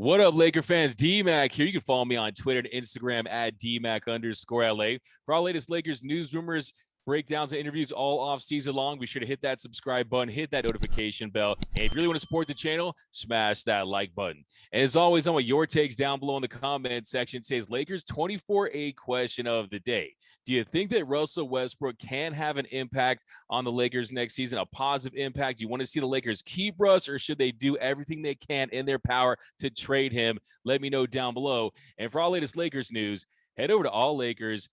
What up, Laker fans? D-Mac here. You can follow me on Twitter and Instagram at DMAC_LA. For all latest Lakers news, rumors, breakdowns, and interviews all off season long, be sure to hit that subscribe button, hit that notification bell. And if you really want to support the channel, smash that like button. And as always, I want your takes down below in the comment section. It says Lakers 24-8 question of the day. Do you think that Russell Westbrook can have an impact on the Lakers next season, a positive impact? Do you want to see the Lakers keep Russ, or should they do everything they can in their power to trade him? Let me know down below. And for all latest Lakers news, head over to alllakers.com.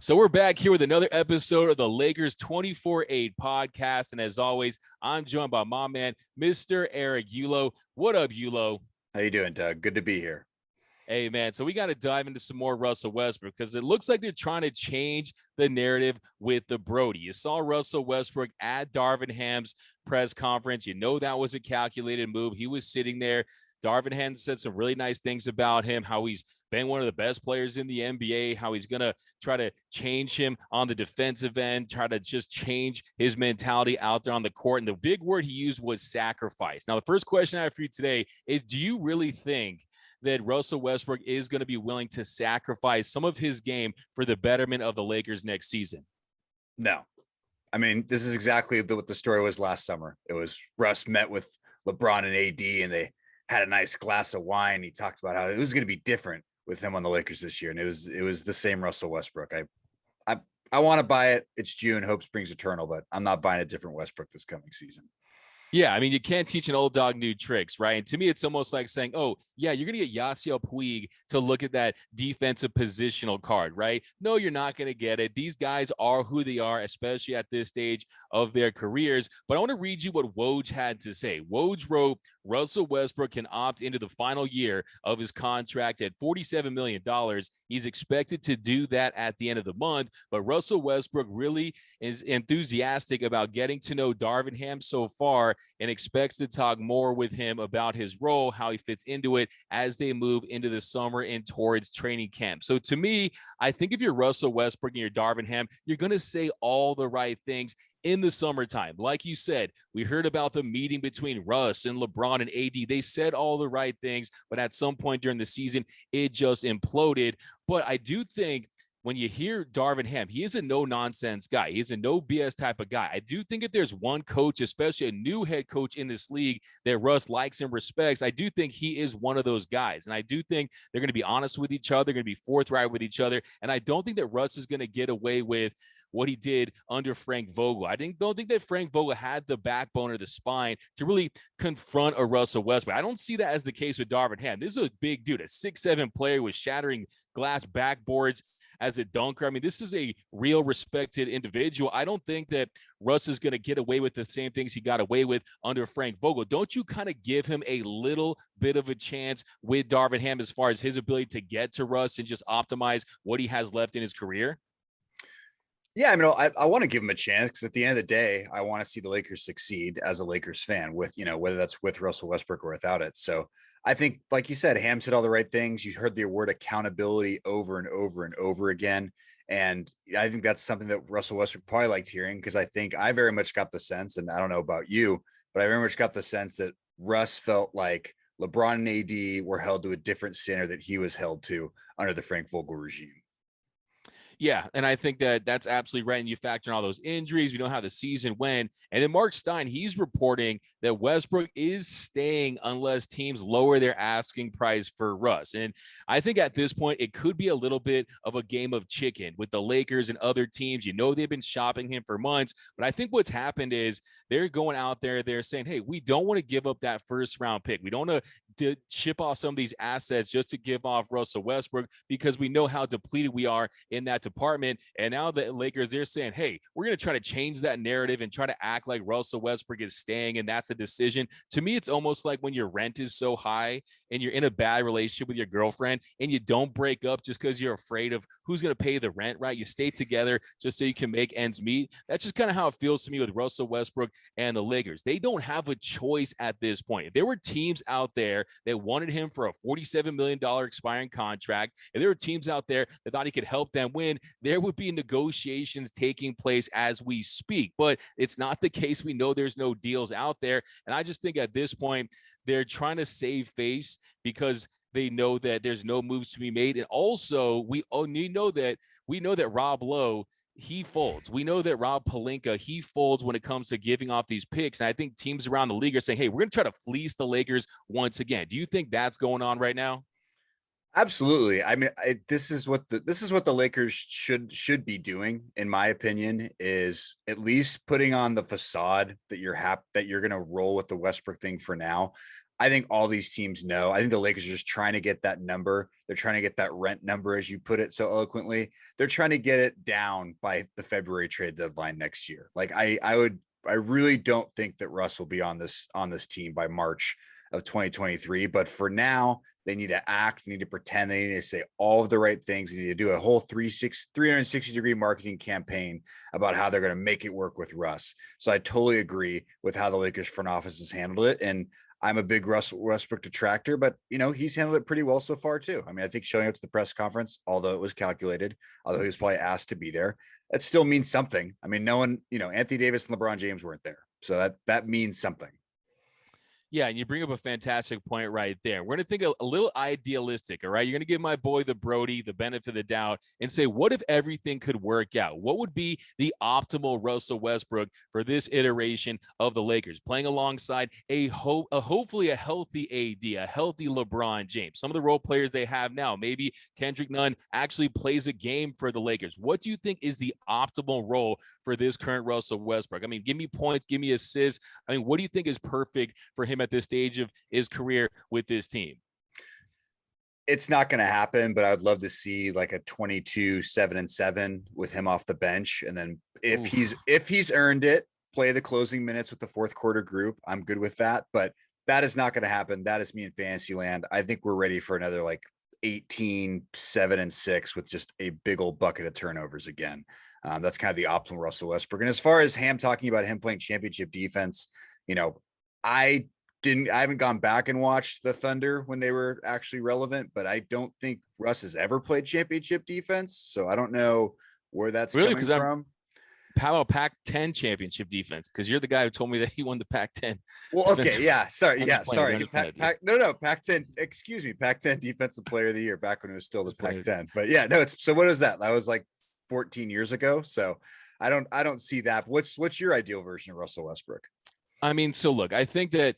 So we're back here with another episode of the Lakers 24-8 podcast. And as always, I'm joined by my man, Mr. Eric Yulo. What up, Yulo? How you doing, Doug? Good to be here. Hey, man, so we got to dive into some more Russell Westbrook because it looks like they're trying to change the narrative with the Brody. You saw Russell Westbrook at Darvin Ham's press conference. You know that was a calculated move. He was sitting there. Darvin Ham said some really nice things about him, how he's been one of the best players in the NBA, how he's going to try to change him on the defensive end, try to just change his mentality out there on the court. And the big word he used was sacrifice. Now, the first question I have for you today is, do you really think that Russell Westbrook is going to be willing to sacrifice some of his game for the betterment of the Lakers next season? No. I mean, this is exactly what the story was last summer. It was Russ met with LeBron and AD, and they had a nice glass of wine. He talked about how it was going to be different with him on the Lakers this year. And it was the same Russell Westbrook. I want to buy it. It's June. Hope springs eternal, but I'm not buying a different Westbrook this coming season. Yeah, I mean, you can't teach an old dog new tricks, right? And to me, it's almost like saying, oh, yeah, you're going to get Yasiel Puig to look at that defensive positional card, right? No, you're not going to get it. These guys are who they are, especially at this stage of their careers. But I want to read you what Woj had to say. Woj wrote, Russell Westbrook can opt into the final year of his contract at $47 million. He's expected to do that at the end of the month. But Russell Westbrook really is enthusiastic about getting to know Darvin Ham so far, and expects to talk more with him about his role, how he fits into it as they move into the summer and towards training camp. So to me, I think if you're Russell Westbrook and you're Darvin Ham, you're going to say all the right things in the summertime. Like you said, we heard about the meeting between Russ and LeBron and AD. They said all the right things, but at some point during the season, it just imploded. But I do think when you hear Darvin Ham, he is a no-nonsense guy. He's a no-BS type of guy. I do think if there's one coach, especially a new head coach in this league, that Russ likes and respects, I do think he is one of those guys. And I do think they're going to be honest with each other. They're going to be forthright with each other. And I don't think that Russ is going to get away with what he did under Frank Vogel. Don't think that Frank Vogel had the backbone or the spine to really confront a Russell Westbrook. I don't see that as the case with Darvin Ham. This is a big dude, a 6'7" player with shattering glass backboards as a dunker. I mean, this is a real respected individual. I don't think that Russ is going to get away with the same things he got away with under Frank Vogel. Don't you kind of give him a little bit of a chance with Darvin Ham as far as his ability to get to Russ and just optimize what he has left in his career? Yeah, I mean, I want to give him a chance because at the end of the day, I want to see the Lakers succeed as a Lakers fan with, whether that's with Russell Westbrook or without it. So I think, like you said, Ham said all the right things. You heard the word accountability over and over and over again. And I think that's something that Russell Westbrook probably liked hearing, because I think I very much got the sense, and I don't know about you, but I very much got the sense that Russ felt like LeBron and AD were held to a different standard that he was held to under the Frank Vogel regime. Yeah, and I think that that's absolutely right. And you factor in all those injuries. We know how the season went. And then Mark Stein, he's reporting that Westbrook is staying unless teams lower their asking price for Russ. And I think at this point, it could be a little bit of a game of chicken with the Lakers and other teams. They've been shopping him for months. But I think what's happened is they're going out there, they're saying, hey, we don't want to give up that first round pick. We don't want to chip off some of these assets just to give off Russell Westbrook, because we know how depleted we are in that department. And now the Lakers, they're saying, hey, we're going to try to change that narrative and try to act like Russell Westbrook is staying, and that's a decision. To me, it's almost like when your rent is so high and you're in a bad relationship with your girlfriend and you don't break up just because you're afraid of who's going to pay the rent, right? You stay together just so you can make ends meet. That's just kind of how it feels to me with Russell Westbrook and the Lakers. They don't have a choice at this point. If there were teams out there that wanted him for a $47 million expiring contract, if there were teams out there that thought he could help them win, there would be negotiations taking place as we speak. But it's not the case. We know there's no deals out there. And I just think at this point, they're trying to save face because they know that there's no moves to be made. And also, we know that Rob Lowe, he folds. We know that Rob Pelinka, he folds when it comes to giving off these picks. And I think teams around the league are saying, hey, we're going to try to fleece the Lakers once again. Do you think that's going on right now? Absolutely. I mean, this is what the Lakers should be doing, in my opinion, is at least putting on the facade that you're going to roll with the Westbrook thing for now. I think all these teams know. I think the Lakers are just trying to get that number. They're trying to get that rent number, as you put it so eloquently. They're trying to get it down by the February trade deadline next year. Like I really don't think that Russ will be on this team by March of 2023. But for now, they need to act, they need to pretend, they need to say all of the right things. They need to do a whole 360-degree marketing campaign about how they're going to make it work with Russ. So I totally agree with how the Lakers front office has handled it. And I'm a big Russell Westbrook detractor, but he's handled it pretty well so far too. I mean, I think showing up to the press conference, although it was calculated, although he was probably asked to be there, that still means something. I mean, no one, Anthony Davis and LeBron James weren't there. So that means something. Yeah, and you bring up a fantastic point right there. We're going to think a little idealistic, all right? You're going to give my boy, the Brody, the benefit of the doubt and say, what if everything could work out? What would be the optimal Russell Westbrook for this iteration of the Lakers, playing alongside hopefully a healthy AD, a healthy LeBron James? Some of the role players they have now, maybe Kendrick Nunn actually plays a game for the Lakers. What do you think is the optimal role for this current Russell Westbrook? I mean, give me points, give me assists. I mean, what do you think is perfect for him at this stage of his career with this team? It's not going to happen, but I would love to see like a 22-7-7 with him off the bench. And then if he's earned it, play the closing minutes with the fourth quarter group. I'm good with that, but that is not going to happen. That is me in fantasy land. I think we're ready for another like 18-7-6 with just a big old bucket of turnovers again. That's kind of the optimal Russell Westbrook. And as far as Ham talking about him playing championship defense, I haven't gone back and watched the Thunder when they were actually relevant, but I don't think Russ has ever played championship defense. So I don't know where that's really coming from. How about Pac-10 championship defense? Because you're the guy who told me that he won the Pac-10. Well, okay, yeah, sorry. Pac-10. Excuse me, Pac-10 defensive player of the year back when it was still the Pac-10. But yeah, no, so what is that? That was like 14 years ago. So I don't see that. What's your ideal version of Russell Westbrook? I mean, so look, I think that,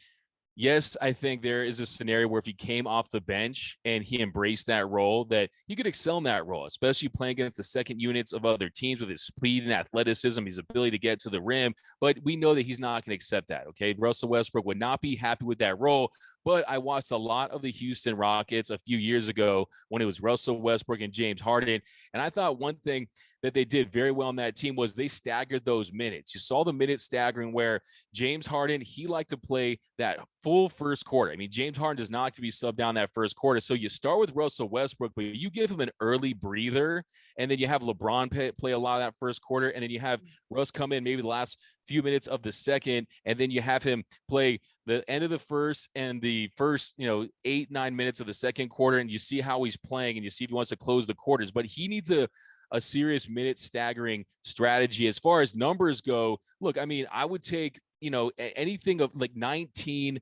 yes, I think there is a scenario where if he came off the bench and he embraced that role, that he could excel in that role, especially playing against the second units of other teams with his speed and athleticism, his ability to get to the rim. But we know that he's not going to accept that, okay? Russell Westbrook would not be happy with that role. But I watched a lot of the Houston Rockets a few years ago when it was Russell Westbrook and James Harden. And I thought one thing that they did very well on that team was they staggered those minutes. You saw the minute staggering where James Harden, he liked to play that full first quarter. I mean, James Harden does not like to be subbed down that first quarter. So you start with Russell Westbrook, but you give him an early breather, and then you have LeBron play a lot of that first quarter, and then you have Russ come in maybe the last few minutes of the second, and then you have him play the end of the first and the first 8-9 minutes of the second quarter, and you see how he's playing and you see if he wants to close the quarters. But he needs a serious minute staggering strategy. As far as numbers go, look, I mean, I would take anything of like 19,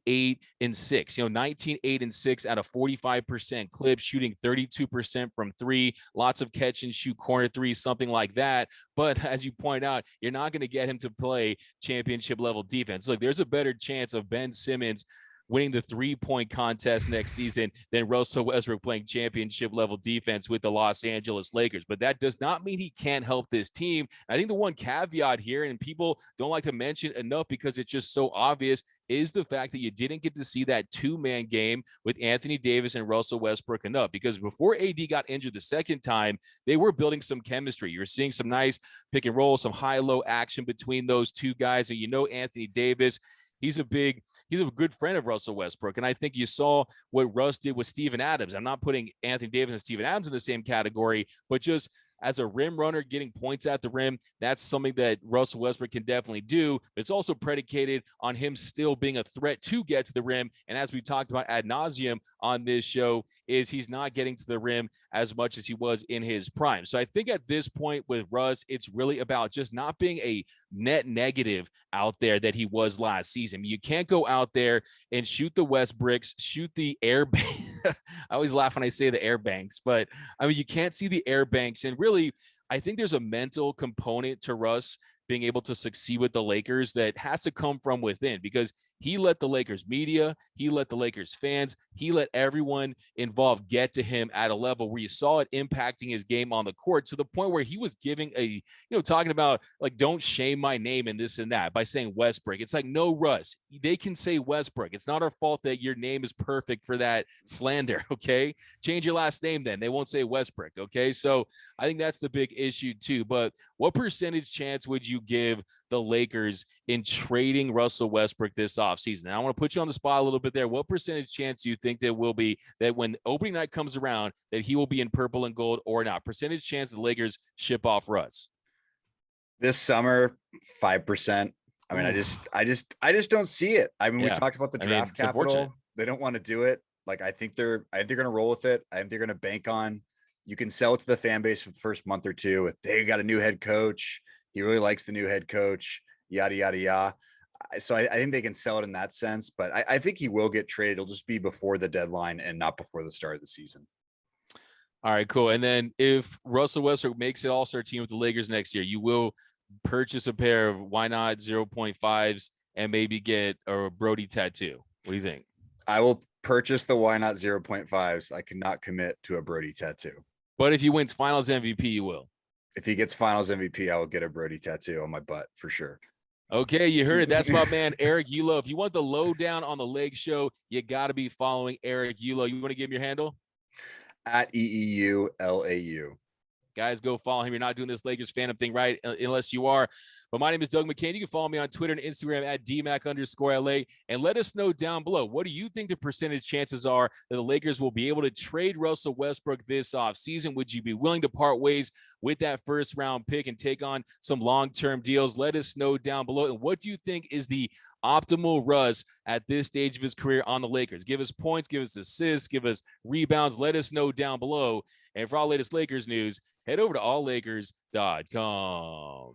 8, and 6, 19, 8, and 6 at a 45% clip, shooting 32% from three, lots of catch and shoot corner three, something like that. But as you point out, you're not going to get him to play championship level defense. Look, there's a better chance of Ben Simmons winning the 3-point contest next season than Russell Westbrook playing championship level defense with the Los Angeles Lakers. But that does not mean he can't help this team. I think the one caveat here, and people don't like to mention enough because it's just so obvious, is the fact that you didn't get to see that two-man game with Anthony Davis and Russell Westbrook enough. Because before AD got injured the second time, they were building some chemistry. You're seeing some nice pick and roll, some high-low action between those two guys. And you know Anthony Davis, he's a good friend of Russell Westbrook. And I think you saw what Russ did with Steven Adams. I'm not putting Anthony Davis and Steven Adams in the same category, but just as a rim runner, getting points at the rim, that's something that Russell Westbrook can definitely do. But it's also predicated on him still being a threat to get to the rim. And as we talked about ad nauseum on this show, is he's not getting to the rim as much as he was in his prime. So I think at this point with Russ, it's really about just not being a net negative out there that he was last season. You can't go out there and shoot the Westbrooks, shoot the air banks. I always laugh when I say the air banks, but I mean, you can't see the air banks. And really, I think there's a mental component to Russ being able to succeed with the Lakers that has to come from within, because he let the Lakers media, he let the Lakers fans, he let everyone involved get to him at a level where you saw it impacting his game on the court to the point where he was giving talking about like, don't shame my name and this and that by saying Westbrook. It's like, no, Russ, they can say Westbrook. It's not our fault that your name is perfect for that slander. Okay. Change your last name. Then they won't say Westbrook. Okay. So I think that's the big issue too. But what percentage chance would you give the Lakers in trading Russell Westbrook this offseason? And I want to put you on the spot a little bit there. What percentage chance do you think there will be that when opening night comes around that he will be in purple and gold or not? Percentage chance the Lakers ship off Russ this summer, 5%. I mean, I just don't see it. I mean, we talked about the draft capital. They don't want to do it. Like, I think they're going to roll with it. I think they're going to bank on, you can sell it to the fan base for the first month or two. If they got a new head coach, he really likes the new head coach, yada, yada, yada. So I think they can sell it in that sense, but I think he will get traded. It'll just be before the deadline and not before the start of the season. All right, cool. And then if Russell Westbrook makes it all-star team with the Lakers next year, you will purchase a pair of why not 0.5s and maybe get a Brody tattoo. What do you think? I will purchase the why not 0.5s. I cannot commit to a Brody tattoo. But if he wins finals MVP, you will. If he gets finals MVP, I will get a Brody tattoo on my butt for sure. Okay, you heard it. That's my man, Eric Ulo. If you want the lowdown on the Lake Show, you got to be following Eric Ulo. You want to give him your handle? At EEULAU. Guys, go follow him. You're not doing this Lakers fandom thing right unless you are. But my name is Doug McCain. You can follow me on Twitter and Instagram at DMAC_LA. And let us know down below, what do you think the percentage chances are that the Lakers will be able to trade Russell Westbrook this offseason? Would you be willing to part ways with that first round pick and take on some long-term deals? Let us know down below. And what do you think is the optimal Russ at this stage of his career on the Lakers? Give us points, give us assists, give us rebounds. Let us know down below. And for all latest Lakers news, head over to alllakers.com.